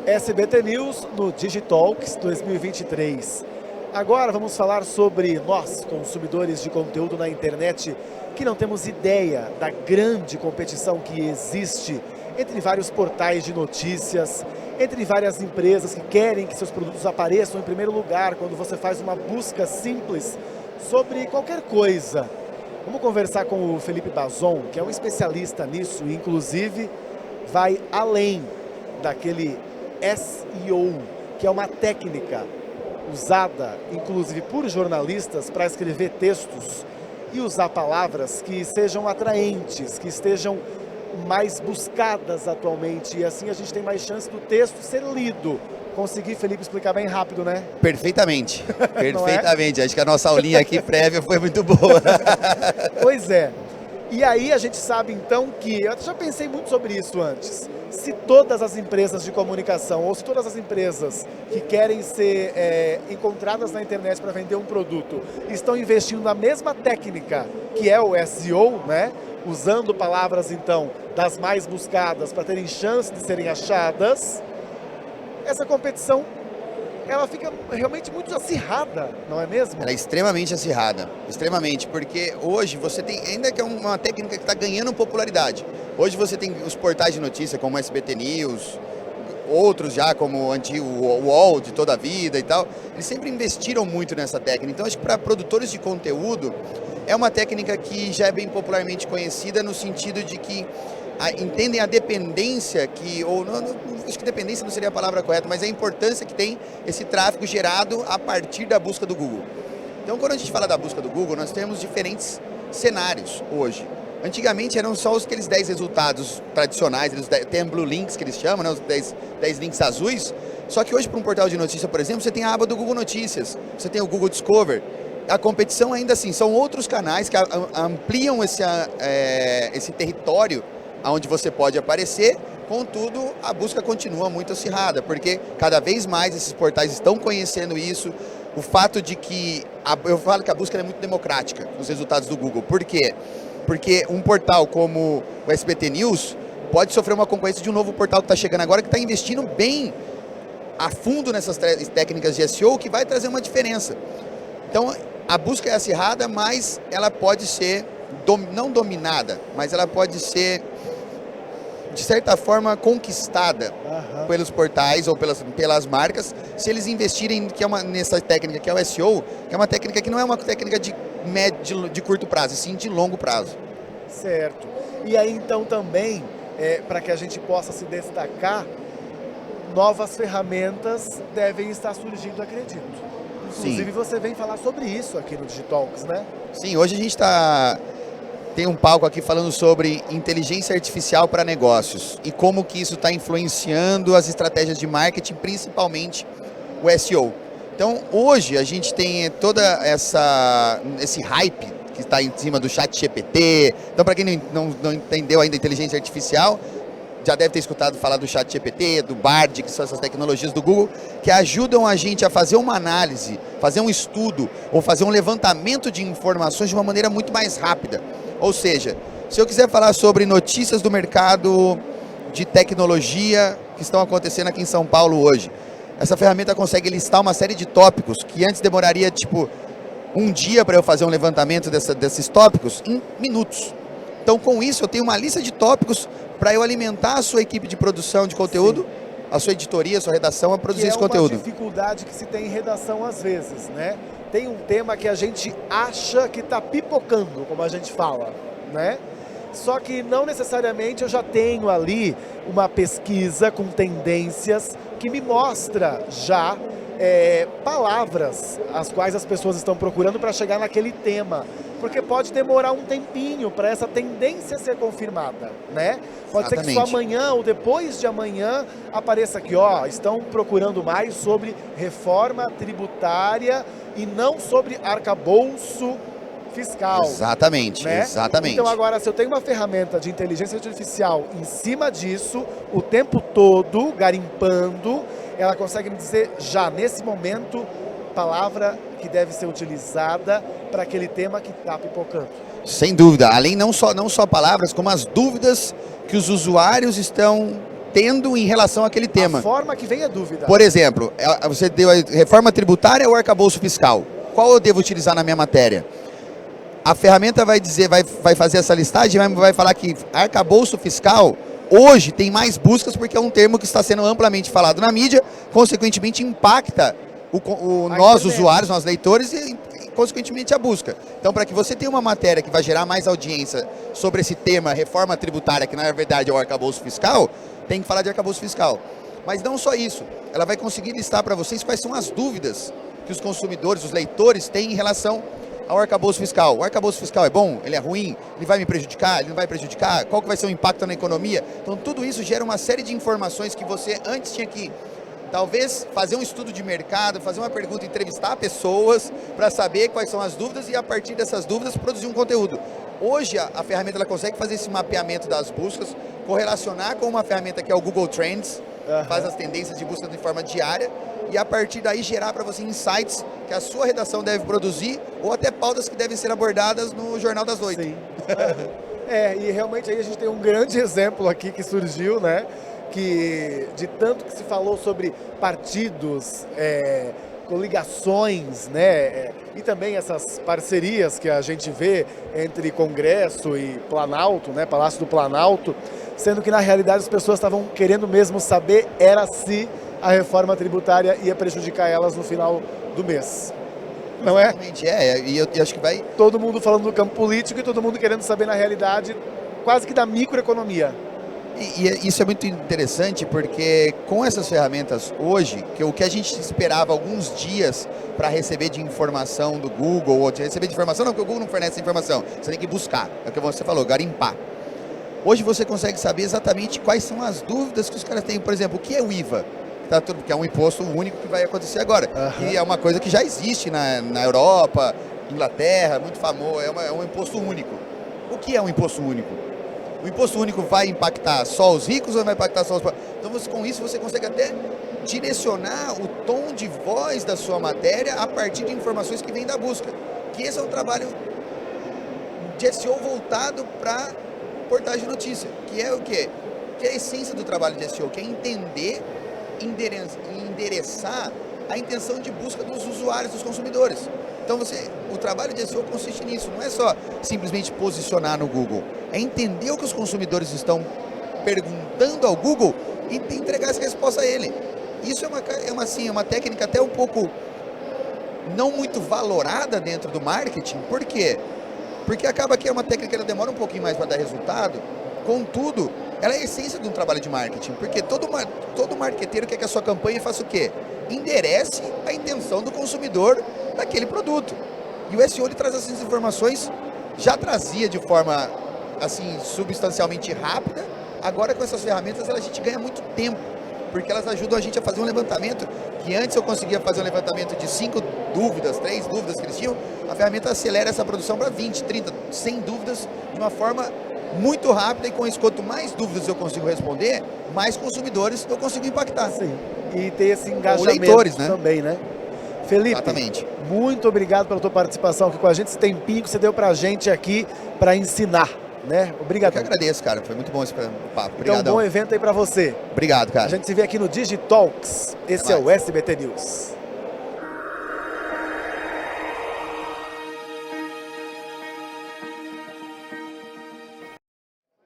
SBT News no Digitalks 2023. Agora vamos falar sobre nós, consumidores de conteúdo na internet, que não temos ideia da grande competição que existe entre vários portais de notícias, entre várias empresas que querem que seus produtos apareçam em primeiro lugar quando você faz uma busca simples sobre qualquer coisa. Vamos conversar com o Felipe Bazon, que é um especialista nisso e inclusive vai além daquele SEO, que é uma técnica usada inclusive por jornalistas para escrever textos e usar palavras que sejam atraentes, que estejam mais buscadas atualmente, e assim a gente tem mais chance do texto ser lido. Consegui, Felipe, explicar bem rápido, né? Perfeitamente, perfeitamente. Acho que a nossa aulinha aqui prévia foi muito boa. Pois é. E aí a gente sabe então que, eu já pensei muito sobre isso antes, se todas as empresas de comunicação ou se todas as empresas que querem ser encontradas na internet para vender um produto estão investindo na mesma técnica que é o SEO, né? Usando palavras então das mais buscadas para terem chance de serem achadas, essa competição ela fica realmente muito acirrada, não é mesmo? Ela é extremamente acirrada, extremamente, porque hoje você tem, ainda que é uma técnica que está ganhando popularidade, hoje você tem os portais de notícia como o SBT News, outros já como o antigo UOL de toda a vida e tal, eles sempre investiram muito nessa técnica. Então acho que para produtores de conteúdo é uma técnica que já é bem popularmente conhecida no sentido de que entendem a dependência que, ou não, acho que dependência não seria a palavra correta, mas a importância que tem esse tráfego gerado a partir da busca do Google. Então quando a gente fala da busca do Google, nós temos diferentes cenários hoje. Antigamente eram só aqueles 10 resultados tradicionais, tem Blue Links que eles chamam, né, os 10 links azuis, só que hoje para um portal de notícia, por exemplo, você tem a aba do Google Notícias, você tem o Google Discover. A competição ainda assim, são outros canais que ampliam esse território onde você pode aparecer, contudo, a busca continua muito acirrada, porque cada vez mais esses portais estão conhecendo isso, o fato de que, eu falo que a busca é muito democrática, os resultados do Google. Por quê? Porque um portal como o SBT News pode sofrer uma concorrência de um novo portal que está chegando agora, que está investindo bem a fundo nessas técnicas de SEO, que vai trazer uma diferença. Então, a busca é acirrada, mas ela pode ser, não dominada, mas ela pode ser, de certa forma, conquistada pelos portais ou pelas marcas, se eles investirem nessa técnica que é o SEO, que é uma técnica que não é uma técnica de curto prazo, e sim de longo prazo. Certo. E aí então também, para que a gente possa se destacar, novas ferramentas devem estar surgindo, acredito. Inclusive Sim. Você vem falar sobre isso aqui no Digitalks, né? Sim, hoje a gente tem um palco aqui falando sobre inteligência artificial para negócios e como que isso está influenciando as estratégias de marketing, principalmente o SEO. Então, hoje a gente tem esse hype que está em cima do ChatGPT. Então, para quem não entendeu ainda a inteligência artificial, já deve ter escutado falar do ChatGPT, do Bard, que são essas tecnologias do Google, que ajudam a gente a fazer uma análise, fazer um estudo ou fazer um levantamento de informações de uma maneira muito mais rápida. Ou seja, se eu quiser falar sobre notícias do mercado de tecnologia que estão acontecendo aqui em São Paulo hoje, essa ferramenta consegue listar uma série de tópicos que antes demoraria tipo um dia para eu fazer um levantamento desses tópicos em minutos. Então, com isso, eu tenho uma lista de tópicos para eu alimentar a sua equipe de produção de conteúdo, sim, a sua editoria, a sua redação a produzir esse conteúdo. É uma dificuldade que se tem em redação às vezes, né? Tem um tema que a gente acha que está pipocando, como a gente fala, né? Só que não necessariamente eu já tenho ali uma pesquisa com tendências que me mostra já palavras as quais as pessoas estão procurando para chegar naquele tema. Porque pode demorar um tempinho para essa tendência ser confirmada, né? Pode ser que só amanhã ou depois de amanhã apareça aqui, ó, estão procurando mais sobre reforma tributária e não sobre arcabouço fiscal. Exatamente, né? Exatamente. Então agora, se eu tenho uma ferramenta de inteligência artificial em cima disso, o tempo todo, garimpando, ela consegue me dizer já nesse momento palavra que deve ser utilizada para aquele tema que está pipocando. Sem dúvida, além não só palavras, como as dúvidas que os usuários estão tendo em relação àquele tema. A forma que vem a dúvida. Por exemplo, você deu a reforma tributária ou arcabouço fiscal? Qual eu devo utilizar na minha matéria? A ferramenta vai dizer, vai fazer essa listagem, vai falar que arcabouço fiscal hoje tem mais buscas porque é um termo que está sendo amplamente falado na mídia, consequentemente impacta nós usuários, nós leitores e consequentemente a busca. Então, para que você tenha uma matéria que vai gerar mais audiência sobre esse tema, reforma tributária, que na verdade é o arcabouço fiscal, tem que falar de arcabouço fiscal. Mas não só isso, ela vai conseguir listar para vocês quais são as dúvidas que os consumidores, os leitores têm em relação ao arcabouço fiscal. O arcabouço fiscal é bom? Ele é ruim? Ele vai me prejudicar? Ele não vai prejudicar? Qual que vai ser o impacto na economia? Então tudo isso gera uma série de informações que você antes tinha que talvez fazer um estudo de mercado, fazer uma pergunta, entrevistar pessoas para saber quais são as dúvidas e a partir dessas dúvidas produzir um conteúdo. Hoje a ferramenta ela consegue fazer esse mapeamento das buscas, correlacionar com uma ferramenta que é o Google Trends, faz as tendências de busca de forma diária e a partir daí gerar para você insights que a sua redação deve produzir ou até pautas que devem ser abordadas no Jornal das 8. Sim. E realmente aí a gente tem um grande exemplo aqui que surgiu, né? Que de tanto que se falou sobre partidos, coligações, né? E também essas parcerias que a gente vê entre Congresso e Planalto, né? Palácio do Planalto, sendo que na realidade as pessoas estavam querendo mesmo saber era se a reforma tributária ia prejudicar elas no final do mês. Não é? Exatamente, e eu acho que vai... Todo mundo falando do campo político e todo mundo querendo saber na realidade quase que da microeconomia. E isso é muito interessante porque com essas ferramentas hoje, que o que a gente esperava alguns dias para receber de informação do Google, ou de receber de informação, não, porque o Google não fornece informação, você tem que buscar, é o que você falou, garimpar. Hoje você consegue saber exatamente quais são as dúvidas que os caras têm. Por exemplo, o que é o IVA? Que é um imposto único que vai acontecer agora. E é uma coisa que já existe na Europa, Inglaterra, muito famoso, é um imposto único. O que é um imposto único? O imposto único vai impactar só os ricos ou vai impactar só os pobres? Então, com isso, você consegue até direcionar o tom de voz da sua matéria a partir de informações que vêm da busca. Que esse é um trabalho de SEO voltado para portais de notícia. Que é o quê? Que é a essência do trabalho de SEO, que é entender e endereçar a intenção de busca dos usuários, dos consumidores. Então o trabalho de SEO consiste nisso, não é só simplesmente posicionar no Google, é entender o que os consumidores estão perguntando ao Google e entregar essa resposta a ele. Isso é uma técnica até um pouco não muito valorada dentro do marketing. Por quê? Porque acaba que é uma técnica que ela demora um pouquinho mais para dar resultado, contudo, ela é a essência de um trabalho de marketing, porque todo marqueteiro quer que a sua campanha faça o quê? Enderece a intenção do consumidor daquele produto. E o SEO ele traz essas informações, já trazia de forma assim substancialmente rápida, agora com essas ferramentas a gente ganha muito tempo, porque elas ajudam a gente a fazer um levantamento, que antes eu conseguia fazer um levantamento de 5 dúvidas, 3 dúvidas que eles tinham, a ferramenta acelera essa produção para 20, 30, 100 dúvidas de uma forma muito rápida e com isso, quanto mais dúvidas eu consigo responder, mais consumidores eu consigo impactar. Sim, e ter esse engajamento leitores, né? também, né? Felipe, exatamente. Muito obrigado pela tua participação aqui com a gente, esse tempinho que você deu pra gente aqui para ensinar, né? Obrigado. Eu que agradeço, cara, foi muito bom esse papo. Obrigadão. Então, bom evento aí pra você. Obrigado, cara. A gente se vê aqui no Digitalks, esse é o SBT News.